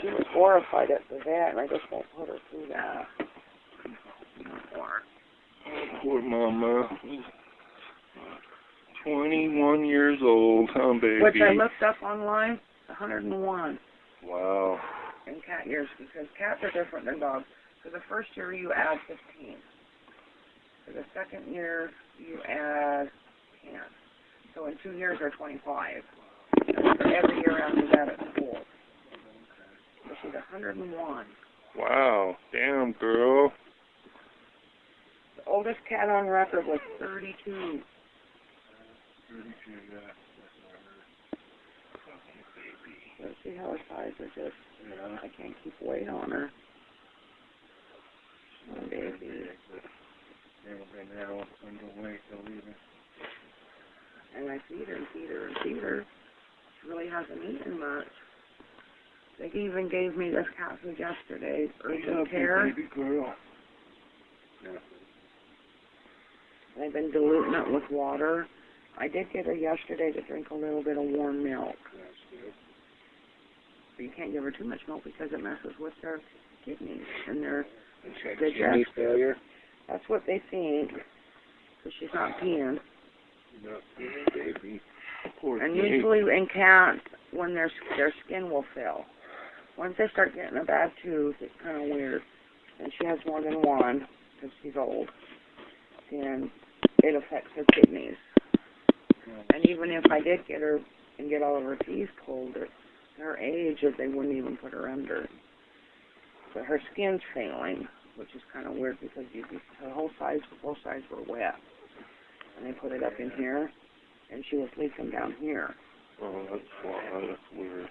She was horrified at the vet, and I just won't put her through that. Poor mama. 21 years old, huh, baby? Which I looked up online, 101. Wow. In cat years, because cats are different than dogs. For the first year, you add 15. For the second year, you add 10. So in 2 years, they're 25. And for every year after that, it's 4. So she's 101. Wow. Damn, girl. The oldest cat on record was 32. 32, yeah. Let's see how her size is just. I can't keep weight on her. Oh, baby. And I feed her and feed her and feed her. She really hasn't eaten much. They even gave me this cat food yesterday, urgent care. Baby girl. Yeah. I've been diluting it with water. I did get her yesterday to drink a little bit of warm milk. That's good. But you can't give her too much milk because it messes with their kidneys and their Kidney failure? That's what they think. But she's not peeing. Not peeing, baby. Poor And thing. usually in cats, when their skin will fail. Once they start getting a bad tooth, it's kind of weird. And she has more than one because she's old. And it affects her kidneys. And even if I did get her and get all of her teeth pulled, at her age, they wouldn't even put her under. But her skin's failing, which is kind of weird because her whole sides, both sides were wet. And they put it up in here, and she was leaking down here. Oh, that's why. That's weird.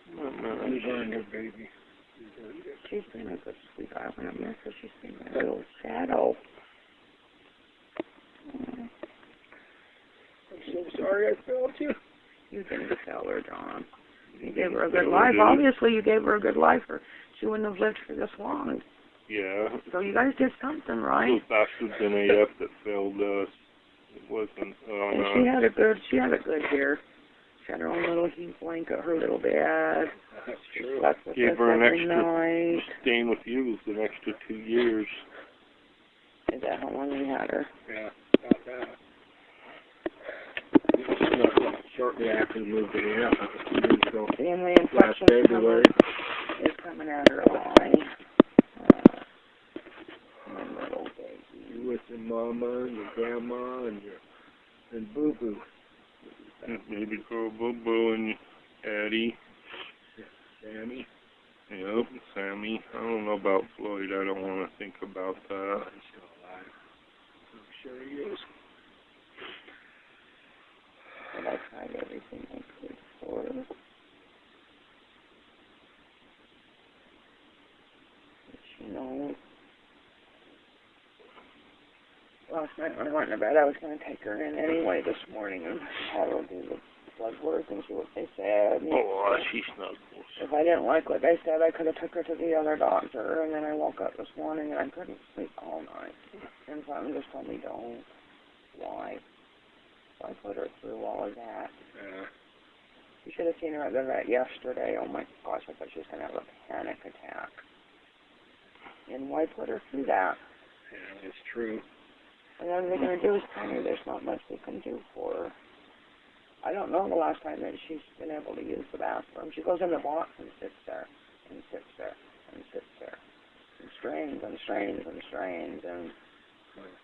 You burned her, baby. She's been a good sweetheart. When I miss her, she's been a little shadow. I'm so sorry I failed you. You didn't fail her, John. You gave her a good life. Obviously, you gave her a good life, or she wouldn't have lived for this long. Yeah. So you guys did something right. Those bastards in AF that failed us. It wasn't. And she had a good year. She had her own little heat blanket, her little bed. That's true. Slept with Gave us her an every extra. night. Staying with you was an extra 2 years. Is that how long we had her? Yeah, about that. Shortly after we moved to AF, And the infection is coming out her eye. My little baby. You with your mama and your grandma and Boo Boo. Baby girl Boo Boo and Addie. Sammy. Yep, Sammy. I don't know about Floyd. I don't want to think about that. He's still alive. I'm sure he is. But I tried everything I could for her. But she knows. Last night when I went to bed, I was going to take her in anyway this morning and have her do the blood work and see what they said. Oh, she's not close. If I didn't like what they said, I could have took her to the other doctor. And then I woke up this morning and I couldn't sleep all night. And something just told me, don't. Why? So I put her through all of that. Yeah. You should have seen her at the vet yesterday. Oh my gosh, I thought she was going to have a panic attack. And why put her through that? Yeah, it's true. And all they're going to do is tell me there's not much we can do for her. I don't know the last time that she's been able to use the bathroom. She goes in the box and sits there, and sits there, and sits there. And strains and strains and strains and...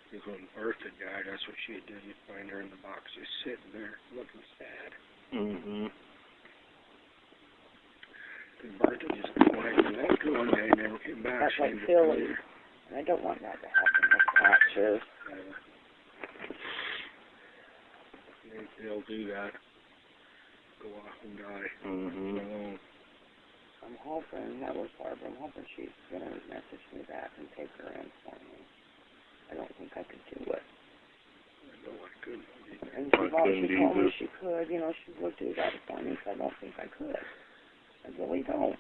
Because when Bertha died, that's what she did. You'd find her in the box just sitting there looking sad. Mm-hmm. And Bertha just went one day and never came back. That's like Philly. And I don't want that to happen with patches. They'll do that. Go off and die. Mm-hmm. I'm hoping, that was Barbara, I'm hoping she's going to message me back and take her in for me. I don't think I could do it. I know I couldn't. And she told me she could, you know, she would do that for me, so I don't think I could. I really don't.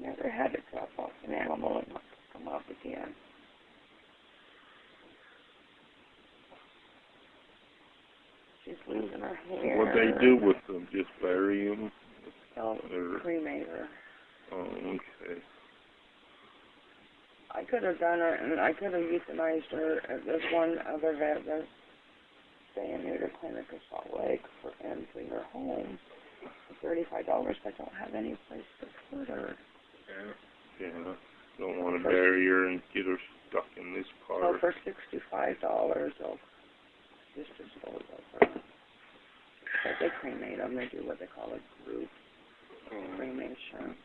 Never had to drop off an animal and not come off again. she's losing her hair. What they do with them? Just bury them? They'll cremate her. Oh, okay. I could have done it, and I could have euthanized her at this one other vet that's staying near the clinic in Salt Lake and bring her home for $35, but I don't have any place to put her. Yeah. Don't want to bury her and get her stuck in this part. So for $65, they'll just dispose of her. But they cremate them. They do what they call a group cremation.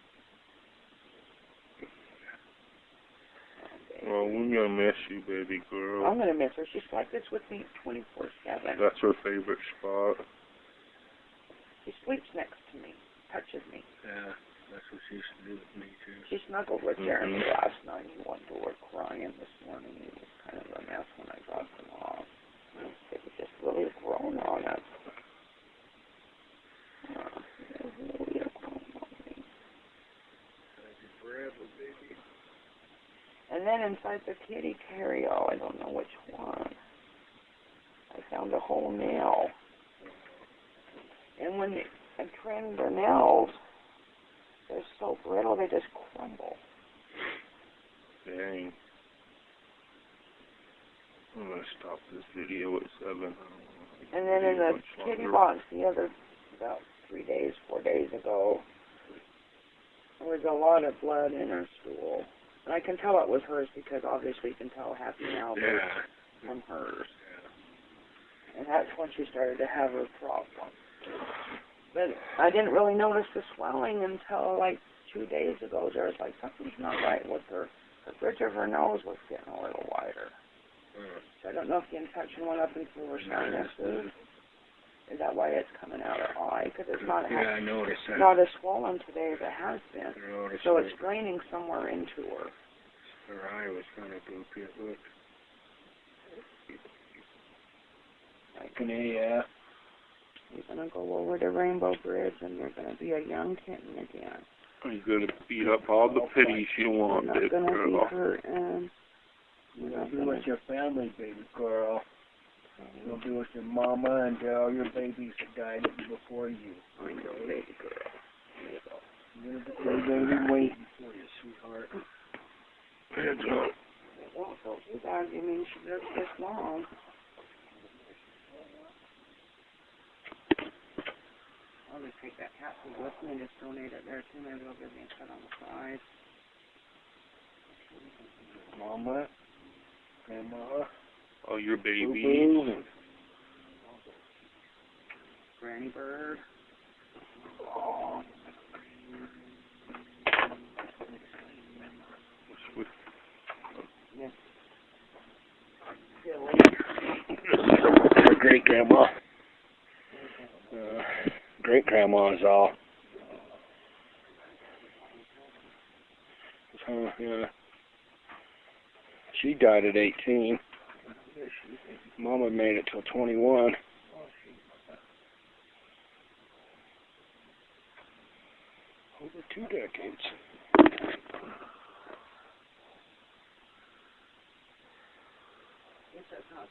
Well, we're going to miss you, baby girl. I'm going to miss her. She's like this with me 24/7. That's her favorite spot. She sleeps next to me, touches me. Yeah, that's what she used to do with me, too. She snuggled with Jeremy last night. He went to work crying this morning. He was kind of a mess when I dropped him off. It was just really grown on us. It was really grown on me. Forever, baby. And then inside the kitty carry-all, I don't know which one, I found a whole nail. And when I trim the nails, they're so brittle, they just crumble. Dang. I'm going to stop this video at 7. And then in the kitty box about 4 days ago, there was a lot of blood in her stool. And I can tell it was hers because obviously you can tell Happy now from hers. Yeah. And that's when she started to have her problem. But I didn't really notice the swelling until like 2 days ago. There was like something's not right with her. The bridge of her nose was getting a little wider. So I don't know if the infection went up into her sinuses. Is that why it's coming out her eye? Because it's not I noticed that. Not as swollen today as it has been. So it's draining somewhere into her. Her eye was kind of goofy, it looked. Yeah. You're going to go over the Rainbow Bridge and you're going to be a young kitten again. You're going to beat up all the pities you want, big girl. You're not going to be hurt and... You'll be with your family, baby girl. You'll be with your mama and all your babies that died before you. I know, baby girl. You're going to be waiting for you, sweetheart. Hands up. It won't feel too bad. You mean she lives this long. I'll just take that cat food with me and just donate it there too. Maybe they'll give me a cut on the side. Mama, Grandma, all your babies. Boo-boo. Granny Bird. Yes. Her great grandma. Great grandma is all. Yeah. She died at 18. Mama made it till 21. Over 2 decades. Yes, that's not